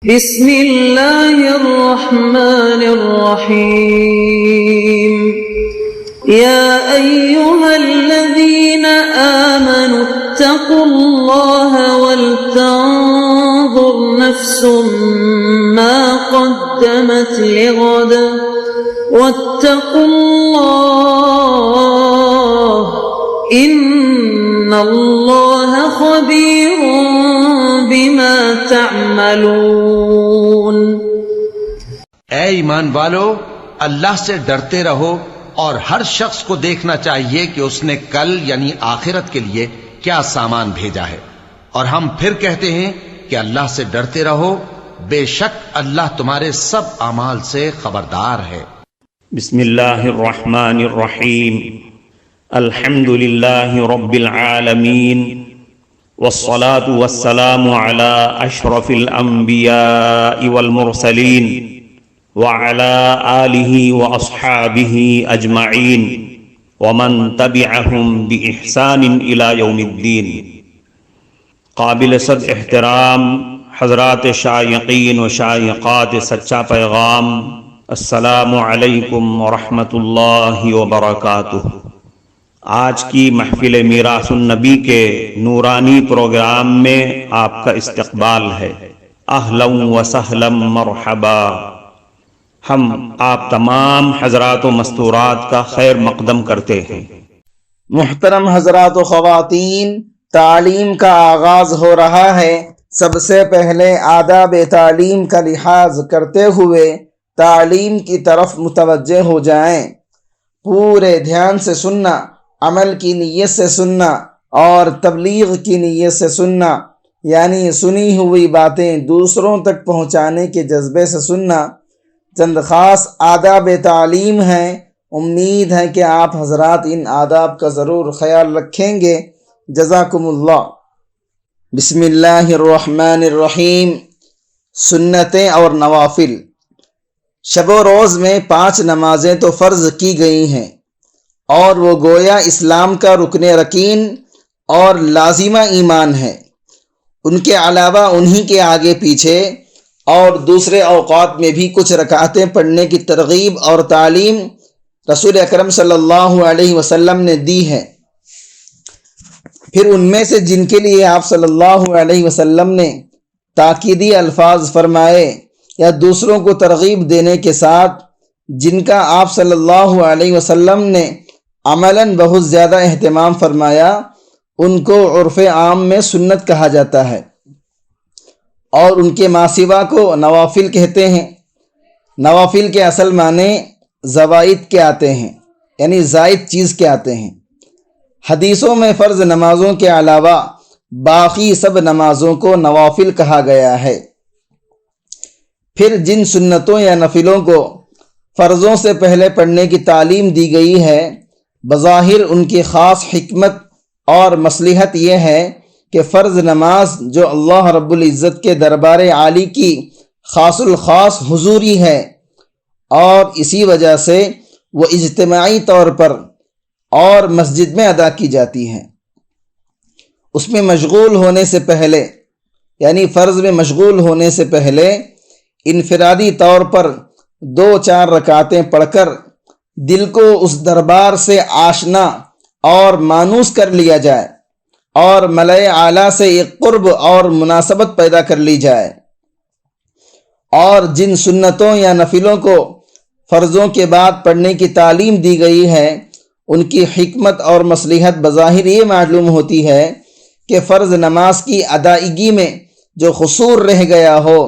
بسم اللہ الرحمن الرحیم یا ایہا الذین آمنوا اتقوا اللہ ولتنظر نفس ما قدمت لغد واتقوا اللہ ان اللہ خبیر بما تعملون۔ اے ایمان والو، اللہ سے ڈرتے رہو اور ہر شخص کو دیکھنا چاہیے کہ اس نے کل یعنی آخرت کے لیے کیا سامان بھیجا ہے، اور ہم پھر کہتے ہیں کہ اللہ سے ڈرتے رہو، بے شک اللہ تمہارے سب اعمال سے خبردار ہے۔ بسم اللہ الرحمن الرحیم، الحمد للہ رب العالمین، والصلاة والسلام على اشرف الانبیاء والمرسلین وعلى آلہ واصحابہ اجمعین ومن تبعہم باحسان الى یوم الدین۔ قابل صد احترام حضرات شائقین و شائقات سچا پیغام، السلام علیکم ورحمۃ اللہ وبرکاتہ۔ آج کی محفل میراث النبی کے نورانی پروگرام میں آپ کا استقبال ہے۔ اہلا و سہلا مرحبا۔ ہم آپ تمام حضرات و مستورات کا خیر مقدم کرتے ہیں۔ محترم حضرات و خواتین، تعلیم کا آغاز ہو رہا ہے۔ سب سے پہلے آداب تعلیم کا لحاظ کرتے ہوئے تعلیم کی طرف متوجہ ہو جائیں۔ پورے دھیان سے سننا، عمل کی نیت سے سننا اور تبلیغ کی نیت سے سننا، یعنی سنی ہوئی باتیں دوسروں تک پہنچانے کے جذبے سے سننا۔ چند خاص آداب تعلیم ہیں، امید ہے کہ آپ حضرات ان آداب کا ضرور خیال رکھیں گے۔ جزاکم اللہ۔ بسم اللہ الرحمن الرحیم۔ سنتیں اور نوافل۔ شب و روز میں 5 نمازیں تو فرض کی گئی ہیں، اور وہ گویا اسلام کا رکن رکین اور لازمہ ایمان ہے۔ ان کے علاوہ انہی کے آگے پیچھے اور دوسرے اوقات میں بھی کچھ رکعتیں پڑھنے کی ترغیب اور تعلیم رسول اکرم صلی اللہ علیہ وسلم نے دی ہے۔ پھر ان میں سے جن کے لیے آپ صلی اللہ علیہ وسلم نے تاکیدی الفاظ فرمائے یا دوسروں کو ترغیب دینے کے ساتھ جن کا آپ صلی اللہ علیہ وسلم نے عملاً بہت زیادہ اہتمام فرمایا، ان کو عرف عام میں سنت کہا جاتا ہے، اور ان کے ماسوا کو نوافل کہتے ہیں۔ نوافل کے اصل معنی زوائد کے آتے ہیں، یعنی زائد چیز کے آتے ہیں۔ حدیثوں میں فرض نمازوں کے علاوہ باقی سب نمازوں کو نوافل کہا گیا ہے۔ پھر جن سنتوں یا نفلوں کو فرضوں سے پہلے پڑھنے کی تعلیم دی گئی ہے، بظاہر ان کی خاص حکمت اور مصلحت یہ ہے کہ فرض نماز جو اللہ رب العزت کے دربار عالی کی خاص الخاص حضوری ہے، اور اسی وجہ سے وہ اجتماعی طور پر اور مسجد میں ادا کی جاتی ہے۔ اس میں مشغول ہونے سے پہلے، یعنی فرض میں مشغول ہونے سے پہلے انفرادی طور پر 2-4 رکعتیں پڑھ کر دل کو اس دربار سے آشنا اور مانوس کر لیا جائے، اور ملائے اعلیٰ سے ایک قرب اور مناسبت پیدا کر لی جائے۔ اور جن سنتوں یا نفلوں کو فرضوں کے بعد پڑھنے کی تعلیم دی گئی ہے، ان کی حکمت اور مصلحت بظاہر یہ معلوم ہوتی ہے کہ فرض نماز کی ادائیگی میں جو قصور رہ گیا ہو،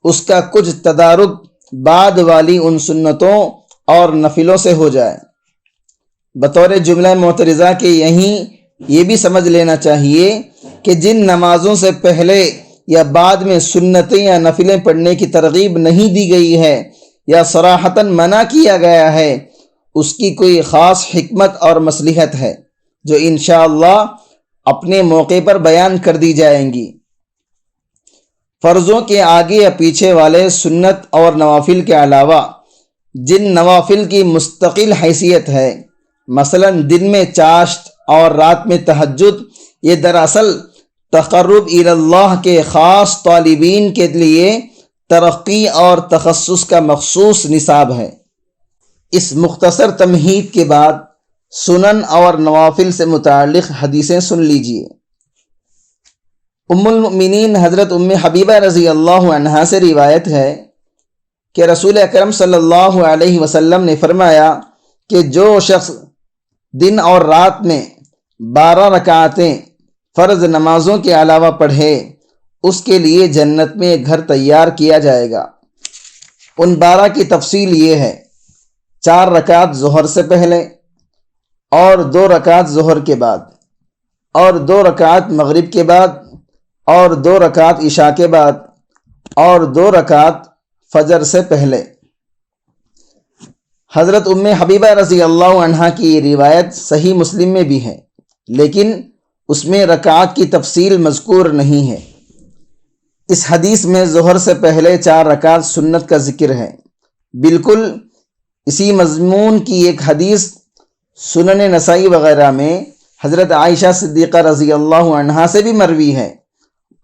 اس کا کچھ تدارک بعد والی ان سنتوں اور نفلوں سے ہو جائے۔ بطور جملہ معترضہ کے یہیں یہ بھی سمجھ لینا چاہیے کہ جن نمازوں سے پہلے یا بعد میں سنتیں یا نفلیں پڑھنے کی ترغیب نہیں دی گئی ہے یا صراحتاً منع کیا گیا ہے، اس کی کوئی خاص حکمت اور مصلحت ہے جو انشاءاللہ اپنے موقع پر بیان کر دی جائیں گی۔ فرضوں کے آگے یا پیچھے والے سنت اور نوافل کے علاوہ جن نوافل کی مستقل حیثیت ہے، مثلا دن میں چاشت اور رات میں تہجد، یہ دراصل تقرب الی اللہ کے خاص طالبین کے لیے ترقی اور تخصص کا مخصوص نصاب ہے۔ اس مختصر تمہید کے بعد سنن اور نوافل سے متعلق حدیثیں سن لیجیے۔ ام المؤمنین حضرت ام حبیبہ رضی اللہ عنہا سے روایت ہے کہ رسول اکرم صلی اللہ علیہ وسلم نے فرمایا کہ جو شخص دن اور رات میں 12 رکعتیں فرض نمازوں کے علاوہ پڑھے اس کے لیے جنت میں ایک گھر تیار کیا جائے گا۔ ان 12 کی تفصیل یہ ہے: 4 رکعت ظہر سے پہلے، اور 2 رکعت ظہر کے بعد، اور 2 رکعت مغرب کے بعد، اور 2 رکعت عشاء کے بعد، اور 2 رکعت فجر سے پہلے۔ حضرت ام حبیبہ رضی اللہ عنہا کی یہ روایت صحیح مسلم میں بھی ہے، لیکن اس میں رکعات کی تفصیل مذکور نہیں ہے۔ اس حدیث میں ظہر سے پہلے 4 رکعت سنت کا ذکر ہے۔ بالکل اسی مضمون کی ایک حدیث سنن نسائی وغیرہ میں حضرت عائشہ صدیقہ رضی اللہ عنہا سے بھی مروی ہے،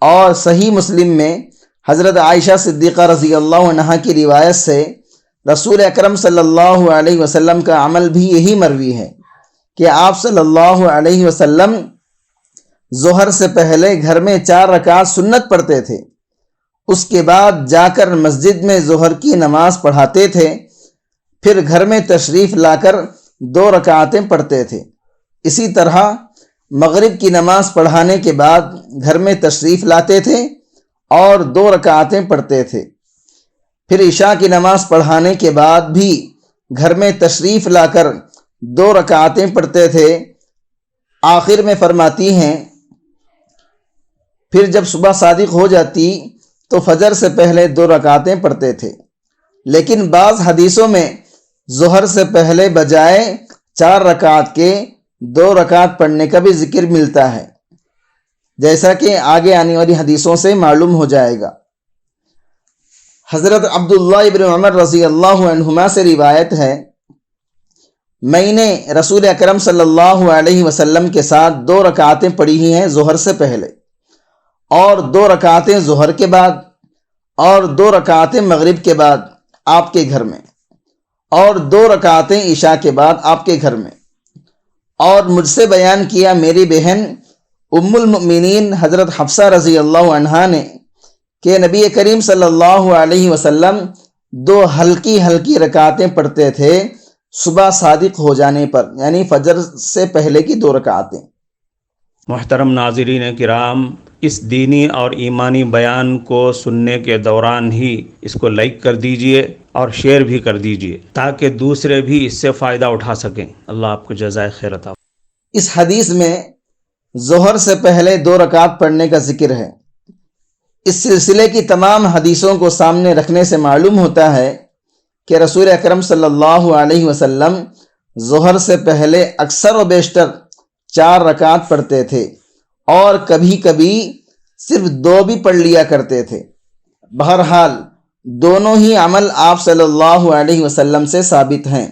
اور صحیح مسلم میں حضرت عائشہ صدیقہ رضی اللہ عنہا کی روایت سے رسول اکرم صلی اللہ علیہ وسلم کا عمل بھی یہی مروی ہے کہ آپ صلی اللہ علیہ وسلم ظہر سے پہلے گھر میں 4 رکعت سنت پڑھتے تھے، اس کے بعد جا کر مسجد میں ظہر کی نماز پڑھاتے تھے، پھر گھر میں تشریف لا کر 2 رکعتیں پڑھتے تھے۔ اسی طرح مغرب کی نماز پڑھانے کے بعد گھر میں تشریف لاتے تھے اور 2 رکعتیں پڑھتے تھے، پھر عشاء کی نماز پڑھانے کے بعد بھی گھر میں تشریف لا کر 2 رکعتیں پڑھتے تھے۔ آخر میں فرماتی ہیں پھر جب صبح صادق ہو جاتی تو فجر سے پہلے 2 رکعتیں پڑھتے تھے، لیکن بعض حدیثوں میں ظہر سے پہلے بجائے 4 رکعت کے 2 رکعت پڑھنے کا بھی ذکر ملتا ہے، جیسا کہ آگے آنے والی حدیثوں سے معلوم ہو جائے گا۔ حضرت عبداللہ ابن عمر رضی اللہ عنہما سے روایت ہے، میں نے رسول اکرم صلی اللہ علیہ وسلم کے ساتھ 2 رکعتیں پڑھی ہیں ظہر سے پہلے، اور 2 رکعتیں ظہر کے بعد، اور 2 رکعتیں مغرب کے بعد آپ کے گھر میں، اور 2 رکعتیں عشاء کے بعد آپ کے گھر میں۔ اور مجھ سے بیان کیا میری بہن ام المؤمنین حضرت حفصہ رضی اللہ عنہا نے کہ نبی کریم صلی اللہ علیہ وسلم 2 ہلکی ہلکی رکعتیں پڑھتے تھے صبح صادق ہو جانے پر، یعنی فجر سے پہلے کی 2 رکعتیں۔ محترم ناظرین کرام، اس دینی اور ایمانی بیان کو سننے کے دوران ہی اس کو لائک کر دیجئے اور شیئر بھی کر دیجئے تاکہ دوسرے بھی اس سے فائدہ اٹھا سکیں۔ اللہ آپ کو جزائے خیر عطا۔ اس حدیث میں ظہر سے پہلے 2 رکعت پڑھنے کا ذکر ہے۔ اس سلسلے کی تمام حدیثوں کو سامنے رکھنے سے معلوم ہوتا ہے کہ رسول اکرم صلی اللہ علیہ وسلم ظہر سے پہلے اکثر و بیشتر 4 رکعت پڑھتے تھے، اور کبھی کبھی صرف 2 بھی پڑھ لیا کرتے تھے۔ بہرحال دونوں ہی عمل آپ صلی اللہ علیہ وسلم سے ثابت ہیں،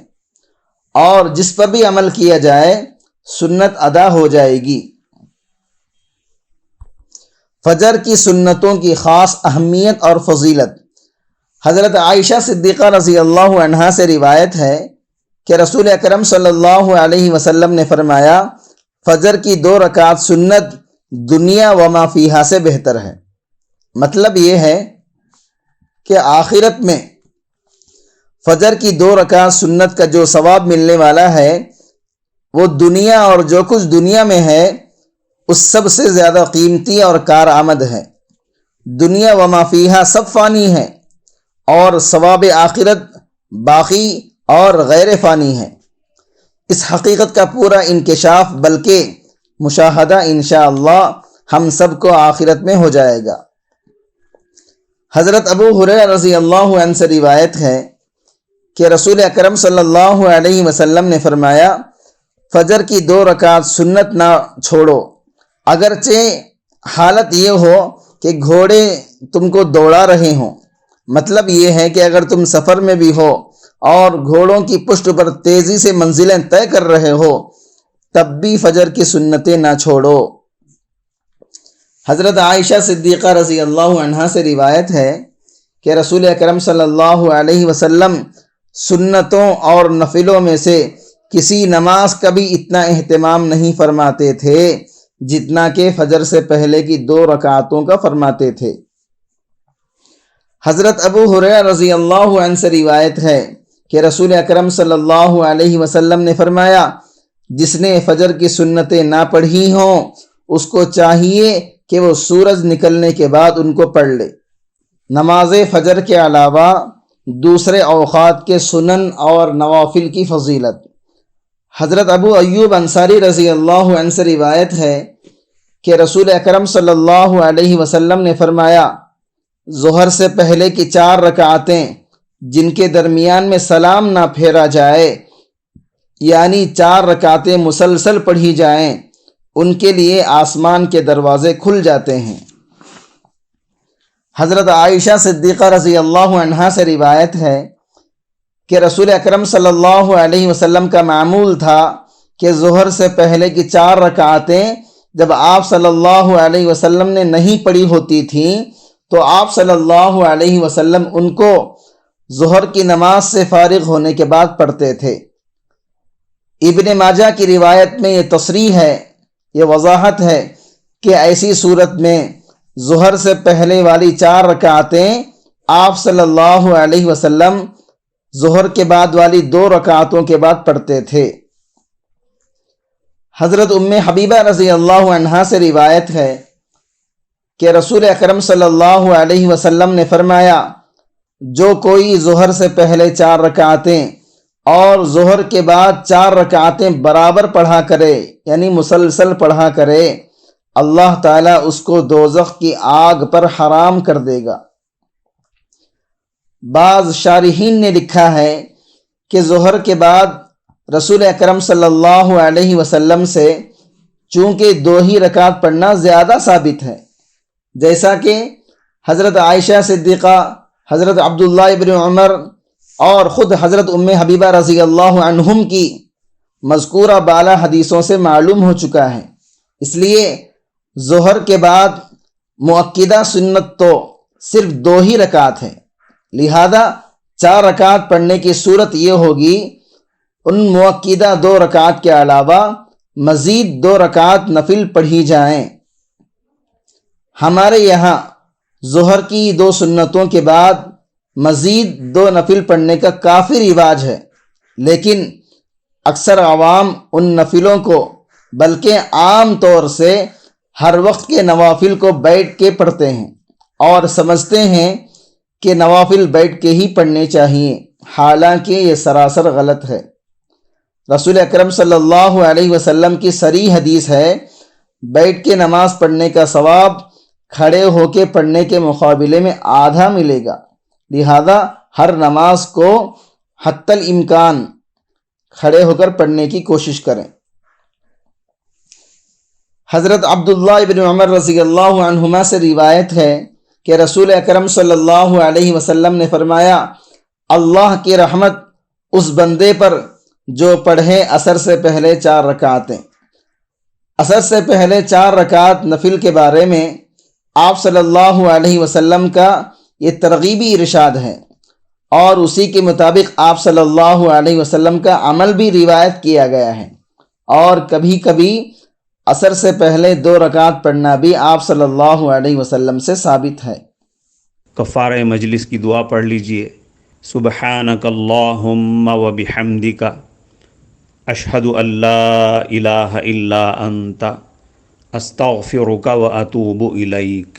اور جس پر بھی عمل کیا جائے سنت ادا ہو جائے گی۔ فجر کی سنتوں کی خاص اہمیت اور فضیلت۔ حضرت عائشہ صدیقہ رضی اللہ عنہا سے روایت ہے کہ رسول اکرم صلی اللہ علیہ وسلم نے فرمایا، فجر کی 2 رکعت سنت دنیا و ما فیہا سے بہتر ہے۔ مطلب یہ ہے کہ آخرت میں فجر کی 2 رکعت سنت کا جو ثواب ملنے والا ہے وہ دنیا اور جو کچھ دنیا میں ہے اس سب سے زیادہ قیمتی اور کارآمد ہے۔ دنیا و ما فیہا سب فانی ہے، اور ثواب آخرت باقی اور غیر فانی ہے۔ اس حقیقت کا پورا انکشاف بلکہ مشاہدہ انشاءاللہ ہم سب کو آخرت میں ہو جائے گا۔ حضرت ابو ہریرہ رضی اللہ عنہ سے روایت ہے کہ رسول اکرم صلی اللہ علیہ وسلم نے فرمایا، فجر کی 2 رکعت سنت نہ چھوڑو، اگرچہ حالت یہ ہو کہ گھوڑے تم کو دوڑا رہے ہوں۔ مطلب یہ ہے کہ اگر تم سفر میں بھی ہو اور گھوڑوں کی پشت پر تیزی سے منزلیں طے کر رہے ہو تب بھی فجر کی سنتیں نہ چھوڑو۔ حضرت عائشہ صدیقہ رضی اللہ عنہا سے روایت ہے کہ رسول اکرم صلی اللہ علیہ وسلم سنتوں اور نفلوں میں سے کسی نماز کا بھی اتنا اہتمام نہیں فرماتے تھے جتنا کہ فجر سے پہلے کی 2 رکعتوں کا فرماتے تھے۔ حضرت ابو ہریرہ رضی اللہ عنہ سے روایت ہے کہ رسول اکرم صلی اللہ علیہ وسلم نے فرمایا، جس نے فجر کی سنتیں نہ پڑھی ہوں اس کو چاہیے کہ وہ سورج نکلنے کے بعد ان کو پڑھ لے۔ نماز فجر کے علاوہ دوسرے اوقات کے سنن اور نوافل کی فضیلت۔ حضرت ابو ایوب انصاری رضی اللہ عنہ سے روایت ہے کہ رسول اکرم صلی اللہ علیہ وسلم نے فرمایا، ظہر سے پہلے کی 4 رکعتیں جن کے درمیان میں سلام نہ پھیرا جائے، یعنی 4 رکعتیں مسلسل پڑھی جائیں، ان کے لیے آسمان کے دروازے کھل جاتے ہیں۔ حضرت عائشہ صدیقہ رضی اللہ عنہا سے روایت ہے کہ رسول اکرم صلی اللہ علیہ وسلم کا معمول تھا کہ ظہر سے پہلے کی 4 رکعتیں جب آپ صلی اللہ علیہ وسلم نے نہیں پڑھی ہوتی تھیں تو آپ صلی اللہ علیہ وسلم ان کو ظہر کی نماز سے فارغ ہونے کے بعد پڑھتے تھے۔ ابن ماجہ کی روایت میں یہ تصریح ہے، یہ وضاحت ہے کہ ایسی صورت میں ظہر سے پہلے والی 4 رکعتیں آپ صلی اللہ علیہ وسلم ظہر کے بعد والی 2 رکعتوں کے بعد پڑھتے تھے۔ حضرت ام حبیبہ رضی اللہ عنہا سے روایت ہے کہ رسول اکرم صلی اللہ علیہ وسلم نے فرمایا، جو کوئی ظہر سے پہلے 4 رکعتیں اور ظہر کے بعد 4 رکعتیں برابر پڑھا کرے، یعنی مسلسل پڑھا کرے، اللہ تعالیٰ اس کو دوزخ کی آگ پر حرام کر دے گا۔ بعض شارحین نے لکھا ہے کہ ظہر کے بعد رسول اکرم صلی اللہ علیہ وسلم سے چونکہ 2 ہی رکعت پڑھنا زیادہ ثابت ہے، جیسا کہ حضرت عائشہ صدیقہ، حضرت عبداللہ ابن عمر اور خود حضرت ام حبیبہ رضی اللہ عنہم کی مذکورہ بالا حدیثوں سے معلوم ہو چکا ہے۔ اس لیے ظہر کے بعد مؤکدہ سنت تو صرف 2 ہی رکعت ہے، لہذا 4 رکعت پڑھنے کی صورت یہ ہوگی ان مؤکدہ 2 رکعت کے علاوہ مزید 2 رکعت نفل پڑھی جائیں۔ ہمارے یہاں ظہر کی 2 سنتوں کے بعد مزید 2 نفل پڑھنے کا کافی رواج ہے، لیکن اکثر عوام ان نفلوں کو بلکہ عام طور سے ہر وقت کے نوافل کو بیٹھ کے پڑھتے ہیں اور سمجھتے ہیں کہ نوافل بیٹھ کے ہی پڑھنے چاہیے، حالانکہ یہ سراسر غلط ہے۔ رسول اکرم صلی اللہ علیہ وسلم کی صریح حدیث ہے، بیٹھ کے نماز پڑھنے کا ثواب کھڑے ہو کے پڑھنے کے مقابلے میں آدھا ملے گا، لہذا ہر نماز کو حتی الامکان کھڑے ہو کر پڑھنے کی کوشش کریں۔ حضرت عبداللہ ابن عمر رضی اللہ عنہما سے روایت ہے کہ رسول اکرم صلی اللہ علیہ وسلم نے فرمایا، اللہ کی رحمت اس بندے پر جو پڑھے عصر سے پہلے 4 رکعتیں۔ عصر سے پہلے 4 رکعت نفل کے بارے میں آپ صلی اللہ علیہ وسلم کا یہ ترغیبی ارشاد ہے، اور اسی کے مطابق آپ صلی اللہ علیہ وسلم کا عمل بھی روایت کیا گیا ہے، اور کبھی کبھی عصر سے پہلے 2 رکعت پڑھنا بھی آپ صلی اللہ علیہ وسلم سے ثابت ہے۔ کفارہ مجلس کی دعا پڑھ لیجئے۔ سبحانک اللہم و بحمدک، اشہد ان لا الہ الا انت، استغفرک و اتوب الیک۔